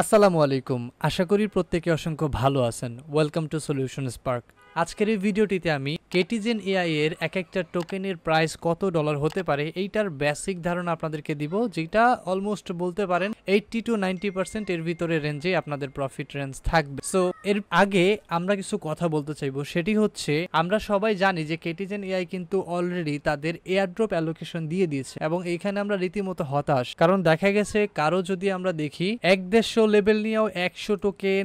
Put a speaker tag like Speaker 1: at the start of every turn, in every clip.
Speaker 1: আসসালামু আলাইকুম। আশা করি প্রত্যেকে অসংখ্য ভালো আছেন। Welcome to solution spark. আজকের এই ভিডিওটিতে আমি কেটিজেন এআই এর এক একটা টোকেনের প্রাইস কত ডলার হতে পারে এইটার বেসিক ধারণা আপনাদেরকে দিব, যেটা অলমোস্ট বলতে পারেন 80 টু 90% এর ভিতরে রেঞ্জে আপনাদের প্রফিট রেঞ্জ থাকবে। সো এর আগে আমরা কিছু কথা বলতে চাইবো, সেটি হচ্ছে আমরা সবাই জানি যে কেটিজেন এআই কিন্তু অলরেডি তাদের এয়ারড্রপ অ্যালোকেশন দিয়ে দিয়েছে এবং এইখানে আমরা রীতিমতো হতাশ, কারণ দেখা গেছে কারো যদি আমরা দেখি 150 লেভেল নিয়েও 100 টোকেন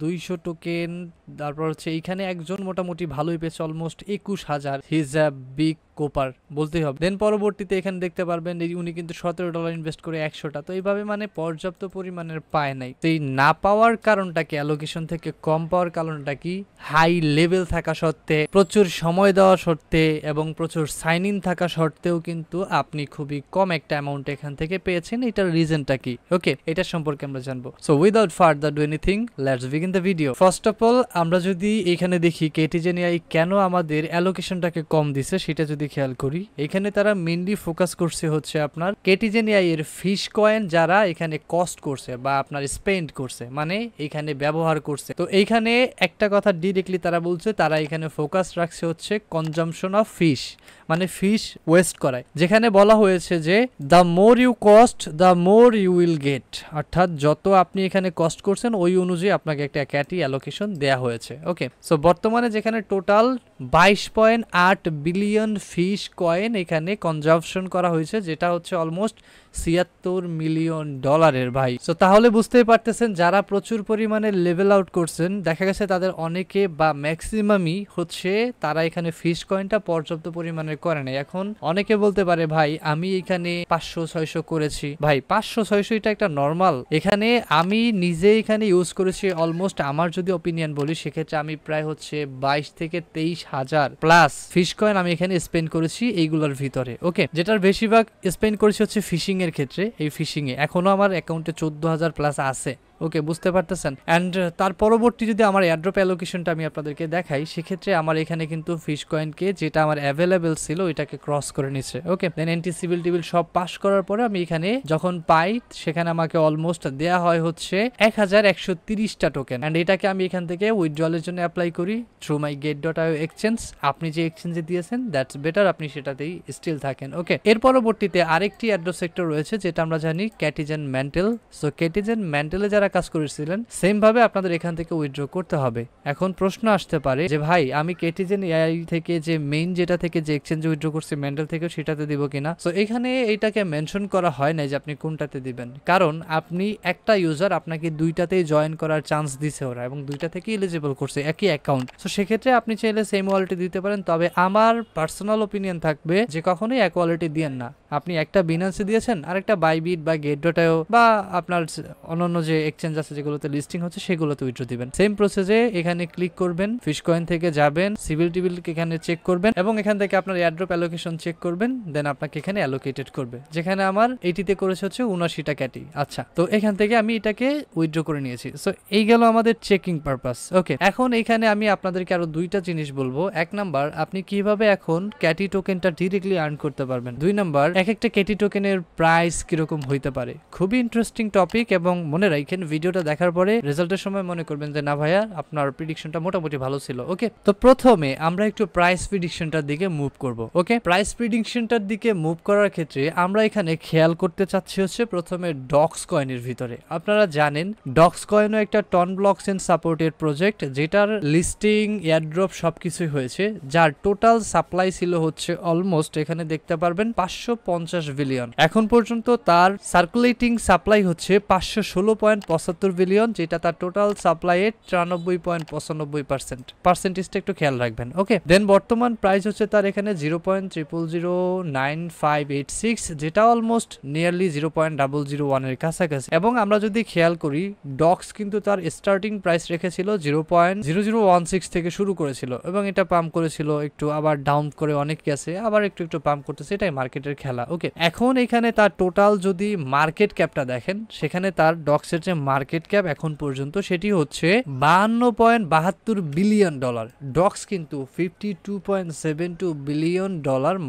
Speaker 1: 200 টোকেন, তারপর হচ্ছে এইখানে একজন মোটামুটি ভালোই পেয়েছে অলমোস্ট 21,000। হিজ আ বিগ কোপার বলতেই হবে। দেন পরবর্তীতে এখানে দেখতে পারবেন উনি কিন্তু $17 ইনভেস্ট করে 100টা। তো এইভাবে মানে পর্যাপ্ত পরিমাণের পায় নাই। তো এই না পাওয়ার কারণটা কি, অ্যালোকেশন থেকে কম পাওয়ার কারণটা কি, হাই লেভেল থাকা সত্ত্বে, প্রচুর সময় দেওয়া সত্ত্বে এবং প্রচুর সাইন ইন থাকা সত্ত্বেও কিন্তু আপনি খুবই কম একটা অ্যামাউন্ট এখান থেকে পেয়েছেন। এটার রিজনটা কি? ওকে, এটা সম্পর্কে আমরা জানবো। So without further do anything, let's begin the video. First of all আমরা যদি এখানে দেখি কেটিজেন এআই কেন আমাদের অ্যালোকেশনটাকে কম দিছে সেটা যদি খেয়াল করি, এখানে তারা মেইনলি ফোকাস করছে হচ্ছে আপনার কেটিজেন এআই এর ফিশ কয়েন যারা এখানে কস্ট করছে বা আপনার স্পেন্ড করছে, মানে এখানে ব্যবহার করছে। তো এইখানে একটা কথা ডিরেক্টলি তারা বলছে, তারা এখানে ফোকাস রাখছে হচ্ছে কনজাম্পশন অফ ফিশ, মানে ফিশ ওয়েস্ট করায়। যেখানে বলা হয়েছে যে the more you cost the more you will get, অর্থাৎ যত আপনি এখানে কস্ট করছেন ওই অনুযায়ী আপনাকে একটা ক্যাটি অ্যালোকেশন দেয়া হয়েছে। ওকে, সো বর্তমানে যেখানে টোটাল 22.8 বিলিয়ন ফিশ কয়েন এখানে কনজাম্পশন করা হয়েছে, যেটা হচ্ছে অলমোস্ট $76 মিলিয়ন ভাই। সো তাহলে বুঝতেই পারতেছেন যারা প্রচুর পরিমাণে লেভেল আউট করছেন, দেখা গেছে তাদের অনেকে বা ম্যাক্সিমামই হচ্ছে তারা এখানে ফিশ কয়েনটা পর্যাপ্ত পরিমাণে করে নাই। এখন অনেকে বলতে পারে ভাই আমি এখানে 500-600 করেছি। ভাই 500-600 এটা একটা নর্মাল। এখানে আমি নিজে এখানে ইউজ করেছি অলমোস্ট, আমার যদি অপিনিয়ন বলি সেক্ষেত্রে আমি প্রায় হচ্ছে 22 থেকে 23 হাজার প্লাস ফিশ কয়েন আমি এখানে স্পেন্ড করেছি এইগুলোর ভিতরে। ওকে, যেটার বেশিরভাগ স্পেন্ড করেছি হচ্ছে ফিশিং এর ক্ষেত্রে। এই ফিশিং এ এখনো আমার অ্যাকাউন্টে 14,000 প্লাস আছে। ওকে, বুঝতে পারতেছেন। অ্যান্ড তার পরবর্তী যদি আমার এয়ারড্রপ অ্যালোকেশনটা আমি আপনাদেরকে দেখাই, সেক্ষেত্রে আমার এখানে কিন্তু ফিশ কয়েনকে যেটা আমার অ্যাভেলেবেল ছিল ওইটাকে ক্রস করে নিচ্ছে। ওকে, দেন এনটি সিভিল টিভিল সব পাস করার পরে আমি এখানে যখন পাই সেখানে আমাকে অলমোস্ট দেয়া হয় হচ্ছে 1130টা টোকেন। অ্যান্ড এটাকে আমি এখান থেকে উইথড্রলের জন্য অ্যাপ্লাই করি থ্রু মাই get.io এক্সচেঞ্জ। আপনি যে এক্সচেঞ্জে দিয়েছেন দ্যাটস বেটার, আপনি সেটাতেই স্টিল থাকেন। ওকে, এর পরবর্তীতে আরেকটি এয়ারড্রপ সেক্টর রয়েছে যেটা আমরা জানি কেটিজেন ম্যান্টেল। সো কেটিজেন ম্যান্টেলে যারা কাজ করেছিলেন সেম ভাবে আপনাদের এখান থেকে উইথড্র করতে হবে। এখন প্রশ্ন আসতে পারে যে ভাই আমি কেটিজেন এআই থেকে যে মেইন যেটা থেকে যে এক্সচেঞ্জে উইথড্র করছি মেন্টাল থেকে সেটাতে দিব কিনা। সো এখানে এইটাকে মেনশন করা হয় না যে আপনি কোনটাতে দিবেন, কারণ আপনি একটা ইউজার আপনাকে দুইটাতেই জয়েন করার চান্স দিছে ওরা এবং দুইটা থেকে এলিজিবল করছে একই অ্যাকাউন্ট। সো সেক্ষেত্রে আপনি চাইলে সেম ওয়ালেটে দিতে পারেন, তবে আমার পার্সোনাল ওপিনিয়ন থাকবে যে কখনোই এক ওয়ালেটে দিয়েন না। আপনি একটা বিনান্সে দিয়েছেন আর একটা বাইবিট বা get.io বা আপনার অন্যান্য যে এক্সচেঞ্জ আছে যেগুলোতে লিস্টিং হচ্ছে সেগুলোতে উইথড্র দিবেন। সেম প্রসেসে এখানে ক্লিক করবেন, ফিশ কয়েন থেকে যাবেন, সিভিল টিভিল এখানে চেক করবেন এবং এখান থেকে আপনার এয়ারড্রপ অ্যালোকেশন চেক করবেন। দেন আপনাকে এখানে অ্যালোকেটেড করবে, যেখানে আমার এইটিতে করেছে হচ্ছে 79টা ক্যাটি। আচ্ছা, তো এখান থেকে আমি এটাকে উইথড্র করে নিয়েছি। সো এই গেল আমাদের চেকিং পারপাস। ওকে, এখন এখানে আমি আপনাদেরকে আরো দুইটা জিনিস বলবো। এক নাম্বার, আপনি কিভাবে এখন ক্যাটি টোকেনটা ডিরেক্টলি আর্ন করতে পারবেন। দুই নাম্বার, এক একটা ক্যাটি টোকেনের প্রাইস কিরকম হইতে পারে। খুবই ইন্টারেস্টিং টপিক এবং মনে রাখেন ভিডিওটা দেখার পরে রেজাল্টের সময় মনে করবেন যে না ভাইয়া আপনার প্রেডিকশনটা মোটামুটি ভালো ছিল। ওকে, তো প্রথমে আমরা একটু প্রাইস প্রেডিকশনটার দিকে মুভ করব। ওকে, প্রাইস প্রেডিকশনটার দিকে মুভ করার ক্ষেত্রে আমরা এখানে খেয়াল করতে চাচ্ছি হচ্ছে প্রথমে ডক্স কয়েনের ভিতরে। আপনারা জানেন ডক্স কয়েনও একটা টন ব্লকচেন সাপোর্টেড প্রজেক্ট, যেটার লিস্টিং এয়ারড্রপ সবকিছুই হয়েছে, যার টোটাল সাপ্লাই ছিল হচ্ছে অলমোস্ট এখানে দেখতে পারবেন 550 বিলিয়ন। এখন পর্যন্ত তার সার্কুলেটিং সাপ্লাই হচ্ছে 516.75 বিলিয়ন, যেটা তার টোটাল সাপ্লাইয়ের 93.95%। পার্সেন্টেজটা একটু খেয়াল রাখবেন। ওকে, দেন বর্তমান প্রাইস হচ্ছে তার এখানে 0.009586, যেটা অলমোস্ট নিয়ারলি 0.001 এর কাছাকাছি। এবং আমরা যদি খেয়াল করি ডক্স কিন্তু তার স্টার্টিং প্রাইস রেখেছিল 0.0016 থেকে শুরু করেছিল এবং এটা পাম্প করেছিল একটু, আবার ডাউন করে অনেক গেছে, আবার একটু পাম্প করতেছে, এটাই মার্কেটের খেলা। ওকে, এখন এখানে তার টোটাল যদি মার্কেট ক্যাপটা দেখেন সেখানে তার ডক্সের যে মার্কেট ক্যাপ এখন পর্যন্ত, সেটি হচ্ছে $52.72 বিলিয়ন। ডক্স কিন্তু $52.72 বিলিয়ন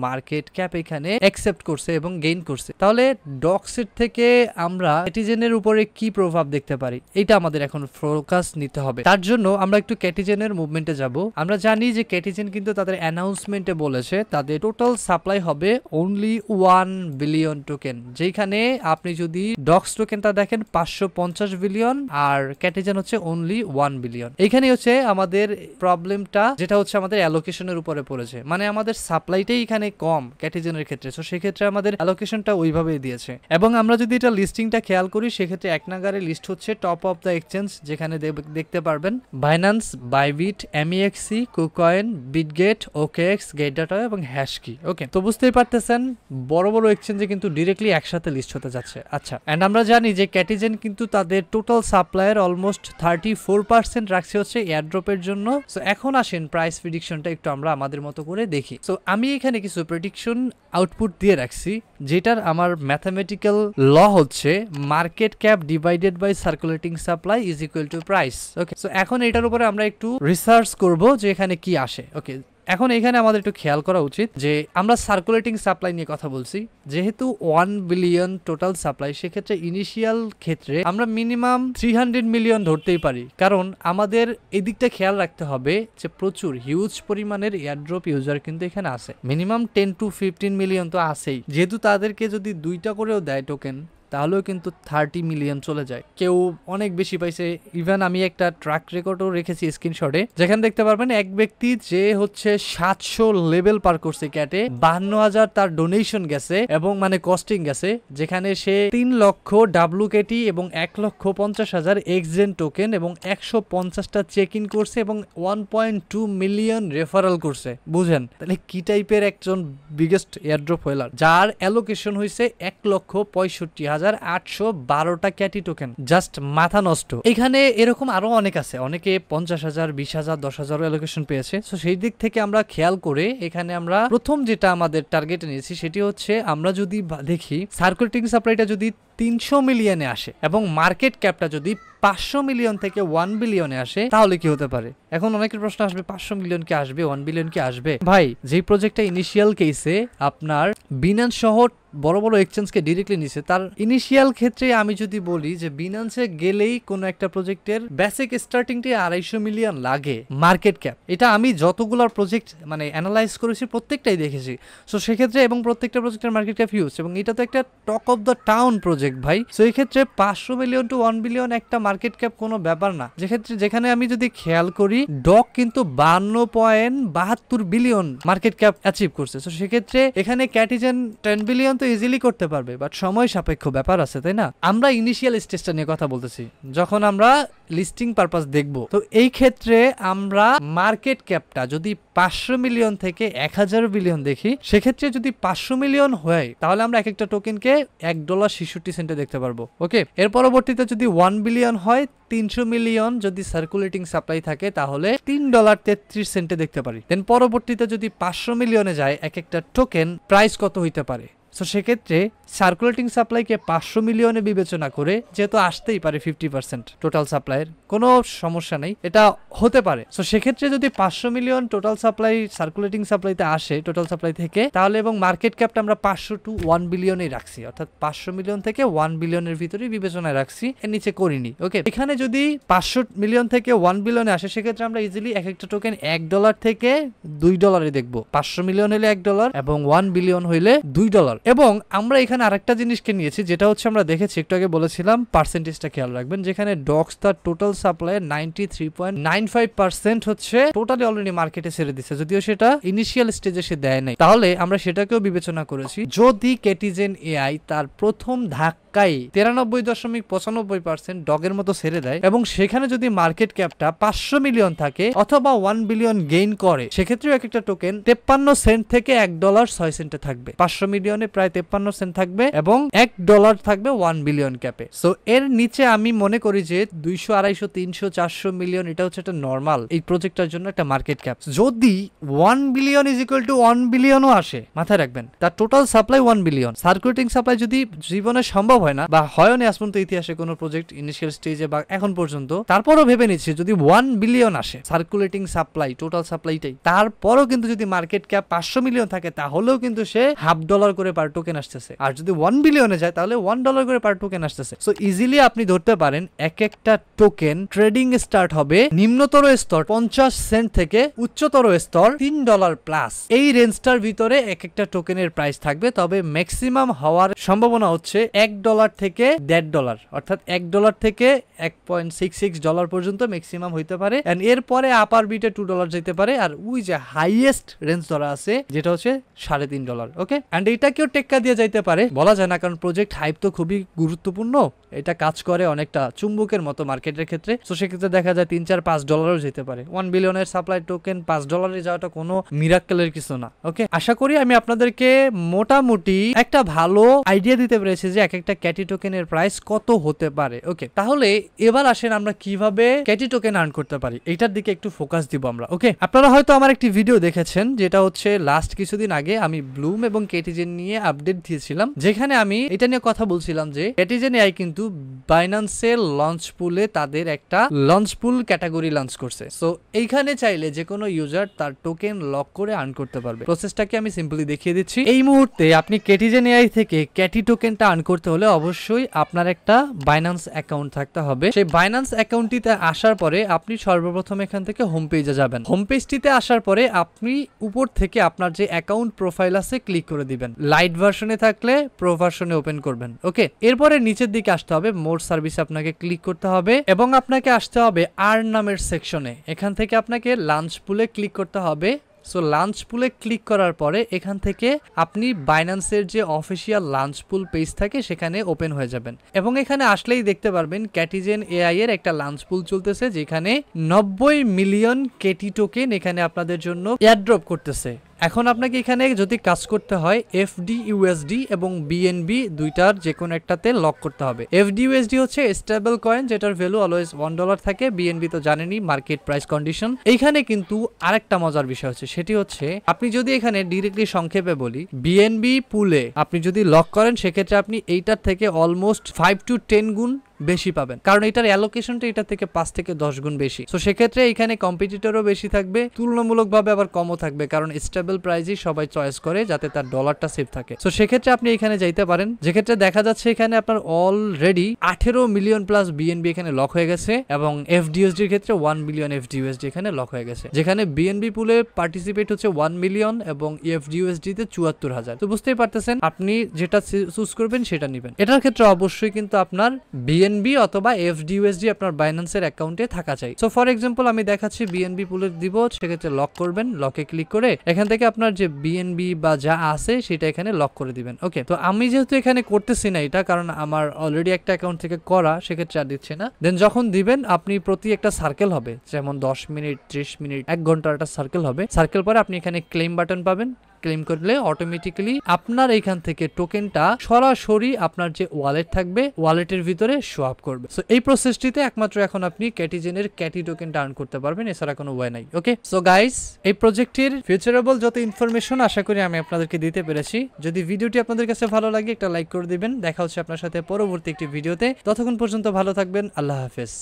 Speaker 1: মার্কেট ক্যাপ এখানে অ্যাকসেপ্ট করছে এবং গেইন করছে। তাহলে ডক্সের থেকে আমরা ক্যাটিজেনের উপরে কি প্রভাব দেখতে পারি, এটা আমাদের এখন ফোকাস নিতে হবে। তার জন্য আমরা একটু ক্যাটিজেনের মুভমেন্টে যাব। আমরা জানি যে ক্যাটিজেন কিন্তু তাদের অ্যানাউন্সমেন্টে বলেছে তাদের টোটাল সাপ্লাই হবে অনলি 1 বিলিয়ন টোকেন, যেখানে আপনি যদি ডক্স টোকেনটা দেখেন 550 বিলিয়ন আর ক্যাটিজেন হচ্ছে অনলি 1 বিলিয়ন। এখানে হচ্ছে আমাদের প্রবলেমটা, যেটা হচ্ছে আমাদের অ্যালোকেশনের উপরে পড়েছে, মানে আমাদের সাপ্লাইটাই এখানে কম ক্যাটিজেনের ক্ষেত্রে। সো সেক্ষেত্রে আমাদের অ্যালোকেশনটা ওইভাবেই দিয়েছে। এবং আমরা যদি এটা লিস্টিংটা খেয়াল করি, সেক্ষেত্রে এক নাগারে লিস্ট হচ্ছে টপ অফ দ্য এক্সচেঞ্জ, যেখানে দেখতে পারবেন Binance, Bybit, MEXC, KuCoin, Bitget, OKX, গেটডাটা এবং হ্যাশকি। ওকে, তো বুঝতেই পারতেছেন বড় বড় এক্সচেঞ্জে কিন্তু ডিরেক্টলি একসাথে লিস্ট হতে যাচ্ছে। আচ্ছা, এন্ড আমরা জানি যে ক্যাটিজেন কিন্তু তাদের টোটাল সাপ্লাইয়ের অলমোস্ট 34% রাখছে হচ্ছে এয়ারড্রপের জন্য। সো এখন আসেন প্রাইস প্রেডিকশনটা একটু আমরা আমাদের মতো করে দেখি। সো আমি এখানে কিছু প্রেডিকশন আউটপুট দিয়ে রাখছি, যেটার আমার ম্যাথামেটিক্যাল ল হচ্ছে market cap divided by circulating supply is equal to price. Okay, so এখন এটার উপরে আমরা একটু রিসার্চ করব যে এখানে কি আসে। ওকে, এখন এখানে আমাদের একটু খেয়াল করা উচিত যে আমরা সার্কুলেটিং সাপ্লাই নিয়ে কথা বলছি, যেহেতু 1 বিলিয়ন টোটাল সাপ্লাই, সেক্ষেত্রে ইনিশিয়াল ক্ষেত্রে আমরা মিনিমাম 300 মিলিয়ন ধরতেই পারি। কারণ আমাদের এদিকটা খেয়াল রাখতে হবে যে প্রচুর হিউজ পরিমাণের এয়ারড্রপ ইউজার কিন্তু এখানে আছে, মিনিমাম 10 to 15 মিলিয়ন তো আছেই। যেহেতু তাদেরকে যদি 2টা করেও দেয় টোকেন, তাহলেও কিন্তু 30 মিলিয়ন চলে যায়। কেউ অনেক বেশি পাইছে। ইভেন আমি একটা ট্র্যাক রেকর্ডও রেখেছি স্ক্রিনশটে, যেখানে দেখতে পারবেন এক ব্যক্তি যে হচ্ছে 700 লেভেল পার করছে ক্যাটে, 52,000 তার ডোনেশন গেছে এবং মানে কস্টিং গেছে, যেখানে সে 3 লক্ষ WKT এবং 1,50,000 এক্সজেন টোকেন এবং 150টা চেক ইন করছে এবং 1.2 মিলিয়ন রেফারেল করছে। বুঝেন তাহলে কি টাইপের একজন বিগেস্ট এয়ারড্রপ হোল্ডার, যার অ্যালোকেশন হয়েছে 1,65,812টা ক্যাটি টোকেন। জাস্ট মাথা নষ্ট। এখানে এরকম আরো অনেক আছে, অনেকে 50,000, 20,000, 10,000 অ্যালোকেশন পেয়েছে। সো সেই দিক থেকে আমরা খেয়াল করে এখানে আমরা প্রথম যেটা আমাদের টার্গেটে নিয়েছি, সেটি হচ্ছে আমরা যদি দেখি সার্কুলেটিং সাপ্লাইটা যদি 300 মিলিয়নে আসে এবং মার্কেট ক্যাপটা যদি 500 মিলিয়ন থেকে 1 বিলিয়নে আসে, তাহলে কি হতে পারে? এখন অনেকের প্রশ্ন আসবে, 500 মিলিয়ন কি আসবে, 1 বিলিয়ন কি আসবে? ভাই, যে প্রজেক্টটা ইনিশিয়াল কেসে আপনার বিনান্স সহ বড় বড় এক্সচেঞ্জকে ডিরেক্টলি নিছে, তার ইনিশিয়াল ক্ষেত্রে আমি যদি বলি যে বিনান্সে গেলেই কোনো একটা প্রজেক্টের বেসিক স্টার্টিংটি 250 মিলিয়ন লাগে মার্কেট ক্যাপ। এটা আমি যতগুলোর প্রজেক্ট মানে অ্যানালাইজ করেছি প্রত্যেকটাই দেখেছি। সো সেক্ষেত্রে এবং প্রত্যেকটা প্রজেক্টের মার্কেট ক্যাপ হিউজ, এবং এটা তো একটা talk of the town project ভাই। সো এই ক্ষেত্রে 500 মিলিয়ন টু 1 বিলিয়ন একটা মার্কেট ক্যাপ কোনো ব্যাপার না। যেখানে আমি যদি খেয়াল করি, ডক কিন্তু 52.72 বিলিয়ন মার্কেট ক্যাপ অ্যাচিভ করছে। সো সেক্ষেত্রে এখানে ক্যাটিজেন 10 বিলিয়ন তো ইজিলি করতে পারবে, বাট সময় সাপেক্ষ ব্যাপার আছে, তাই না? আমরা ইনিশিয়াল স্টেজটা নিয়ে কথা বলতেছি, যখন আমরা লিস্টিং পারপাস দেখব। তো এই ক্ষেত্রে আমরা মার্কেট ক্যাপটা যদি 500 মিলিয়ন থেকে 1000 বিলিয়ন দেখি, সেক্ষেত্রে যদি 500 মিলিয়ন হয়, তাহলে আমরা এক একটা টোকেনকে $1.66 দেখতে পারবো। ওকে, এর পরবর্তীতে যদি 1 বিলিয়ন হয়, 300 মিলিয়ন যদি সার্কুলেটিং সাপ্লাই থাকে, তাহলে $3.33 দেখতে পারি। দেন পরবর্তীতে যদি 500 মিলিয়নে যায় এক একটা টোকেন, প্রাইস কত হইতে পারে? সো সেক্ষেত্রে সার্কুলেটিং সাপ্লাইকে 500 মিলিয়নে বিবেচনা করে, যেহেতু আসতেই পারে 50% টোটাল সাপ্লাইয়ের, কোনো সমস্যা নেই, এটা হতে পারে। সো সেক্ষেত্রে যদি 500 মিলিয়ন টোটাল সাপ্লাই সার্কুলেটিং সাপ্লাইতে আসে টোটাল সাপ্লাই থেকে, তাহলে এবং মার্কেট ক্যাপটা আমরা 500 টু 1 বিলিয়নেই রাখছি, অর্থাৎ 500 মিলিয়ন থেকে 1 বিলিয়নের ভিতরে বিবেচনায় রাখছি, এর নিচে করিনি। ওকে, এখানে যদি 500 মিলিয়ন থেকে 1 বিলিয়নে আসে, সেক্ষেত্রে আমরা ইজিলি এক একটা টোকেন $1 থেকে $2 দেখবো। 500 মিলিয়ন হইলে $1 এবং 1 বিলিয়ন হইলে $2। এবং আমরা এখানে আরেকটা জিনিসকে নিয়েছি, যেটা হচ্ছে আমরা দেখেছি একটু আগে বলেছিলাম, পার্সেন্টেজটা খেয়াল রাখবেন, যেখানে ডক্স তার টোটাল সাপ্লাই 93.95% হচ্ছে টোটালি অলরেডি মার্কেটে ছেড়ে দিচ্ছে, যদিও সেটা ইনিশিয়াল স্টেজে সে দেয় নাই। তাহলে আমরা সেটাকেও বিবেচনা করেছি, যদি ক্যাটিজেন এআই তার প্রথম ধাক্কায় 93.95% ডগের মতো ছেড়ে দেয় এবং সেখানে যদি মার্কেট ক্যাপটা 500 মিলিয়ন থাকে অথবা 1 বিলিয়ন গেইন করে, সেক্ষেত্রে এক একটা টোকেন 53 সেন্ট থেকে $1.06 থাকবে। 500 মিলিয়নে প্রায় 53 সেন্ট থাকবে এবং $1 থাকবে 1 বিলিয়ন ক্যাপে। সো এর নিচে আমি মনে করি যে 200, 250, 300, 400 মিলিয়ন এটা হচ্ছে একটা নর্মাল এই প্রজেক্টটার জন্য একটা মার্কেট ক্যাপ। যদি 1 বিলিয়ন ইজ ইকুয়াল টু 1 বিলিয়নও আসে, মাথায় রাখবেন তার total supply 1 billion, circulating supply যদি জীবনে সম্ভব হয় না বা হয়নি আজ পর্যন্ত ইতিহাসে কোনো প্রজেক্ট ইনিশিয়াল স্টেজে বা এখন পর্যন্ত, তারপরও ভেবে নিচ্ছে যদি 1 বিলিয়ন আসে সার্কুলেটিং সাপ্লাই, টোটাল সাপ্লাইটাই, তারপরও কিন্তু যদি মার্কেট ক্যাপ 500 মিলিয়ন থাকে তাহলেও কিন্তু সে $0.5 করে পার টোকেন আসতেছে। আর যদি 1 বিলিয়নে যায় তাহলে $1 করে পার টোকেন আসতেছে। সো ইজিলি আপনি ধরতে পারেন এক একটা টোকেন ট্রেডিং স্টার্ট হবে নিম্নতর স্তর 50 সেন্ট থেকে উচ্চতর স্তর $3 প্লাস। এই রেঞ্জটার ভিতরে এক একটা টোকেনের প্রাইস থাকবে। তবে ম্যাক্সিমাম হওয়ার সম্ভাবনা হচ্ছে $1 থেকে $1.5, অর্থাৎ $1 থেকে $1.66 পর্যন্ত ম্যাক্সিমাম হইতে পারে। এন্ড এরপরে আপার বিটে $2 যেতে পারে। আর ওই যে হাইয়েস্ট রেঞ্জ ধরা আছে যেটা হচ্ছে $3.5। ওকে, এন্ড এটা কেউ টেক্কা দিয়ে যাইতে পারে বলা যায় না, কারণ প্রজেক্ট হাইপ তো খুবই গুরুত্বপূর্ণ। এটা কাজ করে অনেকটা চুম্বকের মতো মার্কেটের ক্ষেত্রে। তো সেক্ষেত্রে দেখা যায় $3-4-5 যেতে পারে। 1 বিলিয়নের সাপ্লাই টোকেন $5 যাওয়াটা কোনো মিরাক্কেলের কিছু না। ওকে, আশা করি আমি আপনাদেরকে মোটামুটি একটা ভালো আইডিয়া দিতে পেরেছি যে এক একটা ক্যাটি টোকেনের প্রাইস কত হতে পারে। ওকে, তাহলে এবার আসেন আমরা কিভাবে ক্যাটি টোকেন আর্ন করতে পারি এটার দিকে একটু ফোকাস দিব আমরা। ওকে, আপনারা হয়তো আমার একটি ভিডিও দেখেছেন যেটা হচ্ছে লাস্ট কিছুদিন আগে আমি ব্লুম এবং কেটিজেন নিয়ে আপডেট দিয়েছিলাম, যেখানে আমি এটা নিয়ে কথা বলছিলাম যে কেটিজেন এআই কিন্তু বাইন্যান্সের লঞ্চ পুলে তাদের একটা লঞ্চ পুল ক্যাটাগরি লঞ্চ করছে। সো এইখানে চাইলে যে কোনো ইউজার তার টোকেন লক করে আর্ন করতে পারবে। প্রসেসটাকে আমি সিম্পলি দেখিয়ে দিচ্ছি। এই মুহূর্তে আপনি কেটিজেন এআই থেকে ক্যাটি টোকেনটা আর্ন করতে হলে অবশ্যই আপনার একটা বাইন্যান্স অ্যাকাউন্ট থাকতে হবে। সেই বাইন্যান্স অ্যাকাউন্টটিতে আসার পরে আপনি সর্বপ্রথম এখান থেকে হোম পেজে যাবেন। হোম পেজটিতে আসার পরে আপনি উপর থেকে আপনার যে অ্যাকাউন্ট প্রোফাইল আছে ক্লিক করে দিবেন। লাইট ভার্সনে থাকলে প্রো ভার্সনে ওপেন করবেন। ওকে, এরপরে নিচের দিকে আসতে হবে, মোর সার্ভিস আপনাকে ক্লিক করতে হবে এবং আপনাকে আসতে হবে আর্ন নামের সেকশনে। এখান থেকে আপনাকে লাঞ্চ পুলে ক্লিক করতে হবে। সো লাঞ্চ পুলে ক্লিক করার পরে এখান থেকে আপনি বাইন্যান্সের যে অফিসিয়াল লাঞ্চ পুল পেজ থাকে সেখানে ওপেন হয়ে যাবেন এবং এখানে আসলেই দেখতে পারবেন ক্যাটিজেন এআই এর একটা লাঞ্চ পুল চলতেছে, যেখানে 90 মিলিয়ন কেটি টোকেন এখানে আপনাদের জন্য এয়ারড্রপ করতেছে। এখন আপনাকে এখানে যদি কাজ করতে হয় এফডি ইউএসডি এবং বিএনবি দুইটার যে কোনো একটাতে লক করতে হবে। এফডি ইউএসডি হচ্ছে স্টেবল কয়েন যেটার ভ্যালু অলওয়েজ $1 থাকে। বিএনবি তো জানেনই মার্কেট প্রাইস কন্ডিশন। এইখানে কিন্তু আরেকটা মজার বিষয় হচ্ছে, সেটি হচ্ছে আপনি যদি এখানে ডিরেক্টলি সংক্ষেপে বলি বিএনবি পুলে আপনি যদি লক করেন সেক্ষেত্রে আপনি এইটার থেকে অলমোস্ট 5 to 10 গুণ বেশি পাবেন, কারণ এটার অ্যালোকেশনটা এটা থেকে 5 থেকে 10 গুণ বেশি। তো সেক্ষেত্রে এখানে কম্পিটিটরও বেশি থাকবে, তুলনামূলকভাবে আবার কমও থাকবে, কারণ স্টেবল প্রাইসই সবাই চয়েস করে যাতে তার ডলারটা সেফ থাকে। তো সেক্ষেত্রে আপনি এখানে যাইতে পারেন, যেক্ষেত্রে দেখা যাচ্ছে এখানে আপনার অলরেডি 18 মিলিয়ন প্লাস বিএনবি এখানে লক হয়ে গেছে এবং এফডিউএসডির ক্ষেত্রে 1 বিলিয়ন এফডিউএসডি এখানে লক হয়ে গেছে, যেখানে বিএনবি পুলে পার্টিসিপেট হচ্ছে 1 মিলিয়ন এবং এফডিউএসডি তে 74,000। তো বুঝতেই পারতেছেন আপনি যেটা চুজ করবেন সেটা নেবেন। এটার ক্ষেত্রে অবশ্যই কিন্তু আপনার বিএনবি অথবা এফডিউএসডি আপনার বাইন্যান্সের অ্যাকাউন্টে থাকা চাই। সো ফর এক্সাম্পল আমি দেখাচ্ছি বিএনবি পুলে দিব, সেক্ষেত্রে লক করবেন। লকে ক্লিক করে এখান থেকে আপনার যে বিএনবি বা যা আছে সেটা এখানে লক করে দিবেন। ওকে, তো আমি যেহেতু এখানে করতেছি না এটা, কারণ আমার অলরেডি একটা অ্যাকাউন্ট থেকে করা, সেক্ষেত্রে আর দিচ্ছে না। দেন যখন দিবেন আপনি প্রতি একটা সার্কেল হবে, যেমন 10 মিনিট 30 মিনিট 1 ঘন্টার একটা সার্কেল হবে। সার্কেল পরে আপনি এখানে ক্লেম বাটন পাবেন। ক্লেম করলে অটোমেটিক্যালি আপনার এখান থেকে টোকেনটা সরাসরি আপনার যে ওয়ালেট থাকবে ওয়ালেটের ভিতরে শো আপ করবে। সো এই প্রসেসটিতে একমাত্র এখন আপনি ক্যাটিজেনের ক্যাটি টোকেনটা আর্ন করতে পারবেন, এছাড়া কোনো ওয়ে নাই। ওকে, সো গাইস এই প্রজেক্টের ফিউচারেবল যত ইনফরমেশন আশা করি আমি আপনাদেরকে দিতে পেরেছি। যদি ভিডিওটি আপনাদের কাছে ভালো লাগে একটা লাইক করে দিবেন। দেখা হচ্ছে আপনার সাথে পরবর্তী একটি ভিডিওতে। ততক্ষণ পর্যন্ত ভালো থাকবেন। আল্লাহ হাফেজ।